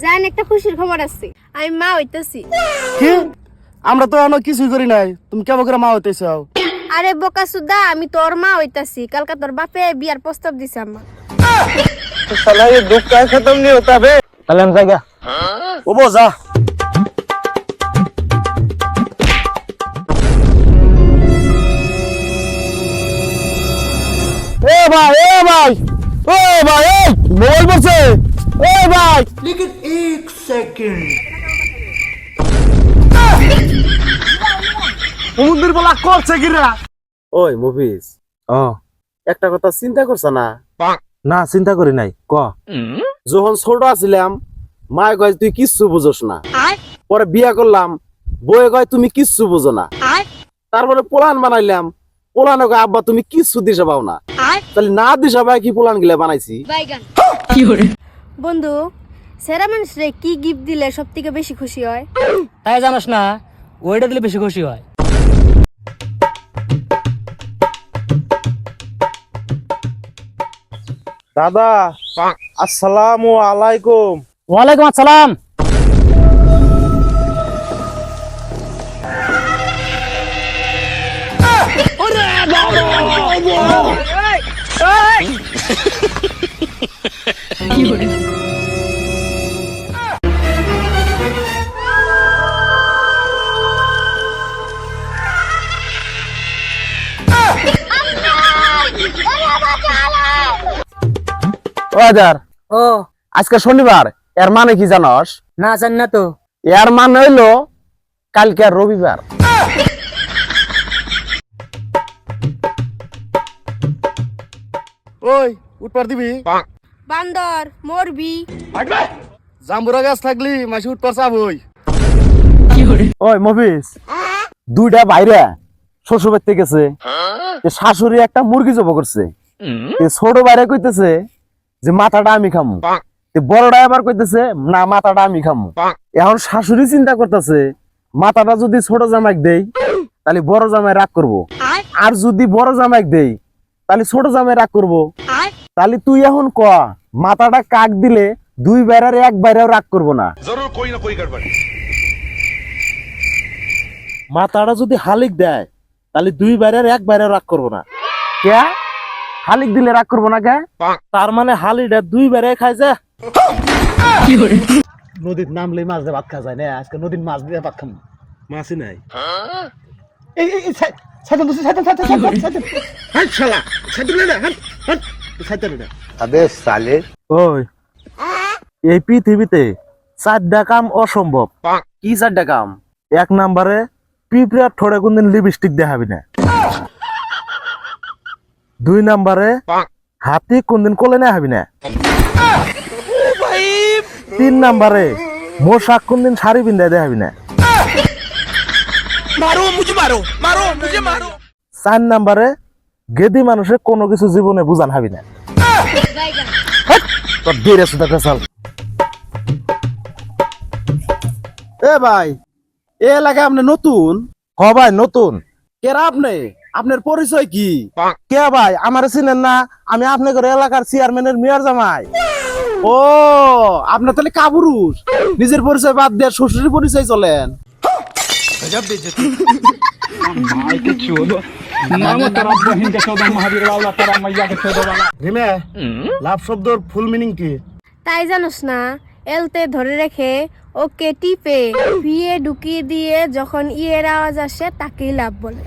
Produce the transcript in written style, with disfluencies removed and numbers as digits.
জান একটা খুশির খবর আছে, আমি মা হইতাছি। কি? আমরা তো এখনো কিছুই করি নাই, তুমি কেমন করে মা হইতেছো? আরে বোকা সুদা, আমি তোর মা হইতাছি। কালকে তোর বাপে বিয়ার প্রস্তাব দিছে আমার। साला ये दुख का खत्म नहीं होता बे। তাহলে আমি জায়গা ও বোঝা এ ভাই মোবাইল বলছে এ ভাই लेकिन एक सेकंड সমুদ্রের বলা করছে কিরা? ওই মুভিস ও একটা কথা চিন্তা করছ না? না চিন্তা করি নাই ক যখন ছোট আছিলাম মায় কয় তুই কিচ্ছু বুঝোস না, পরে বিয়া করলাম বয়ে কয় তুমি কিচ্ছু বুঝো না, তারপরে পোলান বানাইলাম পোলানো কয় আব্বা তুমি কিচ্ছু দিশা পাও না। তাহলে না দিশা পাই কি পোলান গিলা বানাইছি? বন্ধু, সেরা মানুষরে কি গিফট দিলে সব থেকে বেশি খুশি হয়? তাই জানোস না, ওইটা দিলে বেশি খুশি হয়। দাদা আসসালামু আলাইকুম। ওয়ালাইকুম আসসালাম। ও হাজার ও আজকে শনিবার, এর মানে কি জানস? না জানি না তো। এর মানে হইলো কালকে রবিবার। ওই উঠপার দিবি? বান্দর মরবি। জাম্বুরা গাছ থাকলি মাসি উঠপার চাবই। ওই মফিস, দুইটা বাইরে শ্বশুর বাড়িতে গেছে, শাশুড়ি একটা মুরগি জব করছে, ছোট বাইরে কইতেছে যে মাথাটা আমি খামু, বড়টা আবার কইতেছে না মাথাটা আমি খামু। এখন শাশুড়ি চিন্তা করতেছে মাথাটা যদি ছোট জামাই দেই তাহলে বড় জামাই রাগ করব, আর যদি বড় জামাই দেই তাহলে ছোট জামাই রাগ করব। তাহলে তুই এখন ক মাথাটা কাক দিলে দুই বাইরের এক বাইরেও রাগ করবো না? মাথাটা যদি হালিক দেয় তাহলে দুই বাইরের এক বাইরে রাগ করবো না। কে হালিক দিলে রাগ করবো না কে? তার মানে হালিটা দুই বাইরে খাই যা। নদীর নামলে মাছ দিয়ে ভাত খাওয়া যায় না, আজকে নদীর মাছ দিয়ে ভাত খাম। মাসি নাই। ওই এই পৃথিবীতে চারটা কাম অসম্ভব। কি চারটা কাম? এক নাম্বারে পিঁপড়ার ঠোঁটে কোনদিন লিপস্টিক দেখাবি না। দুই নাম্বারে হাতি কোনদিন কোলে না হাবি না। তিন নাম্বারে মোশাক কোনদিন শাড়ি পিন্ধাই দেখাবি না। চার নাম্বারে গেদি মানুষের কোনো কিছু জীবনে বুঝান হাবি না। তোর ধীরে সুদা চাল। এ ভাই, এ এলাকায় আপনি নতুন? হ ভাই নতুন। কেরা আপনি? আপনার পরিচয় কি? কে ভাই আমার চিনেন না? আমি আপনাদের এলাকার চেয়ারম্যানের মেয়র জামাই। ও আপনার তাহলে কাপুরুষ, নিজের পরিচয় বাদ দিয়ে শ্বশুরের পরিচয় চলেন। রিমে, লাভ শব্দর ফুল মিনিং কি? তাই জানোস না? এলতে ধরে রেখে ওকে টিপে ভিয়ে ঢুকিয়ে দিয়ে যখন ইয়ের আওয়াজ আসে তাকেই লাভ বলে।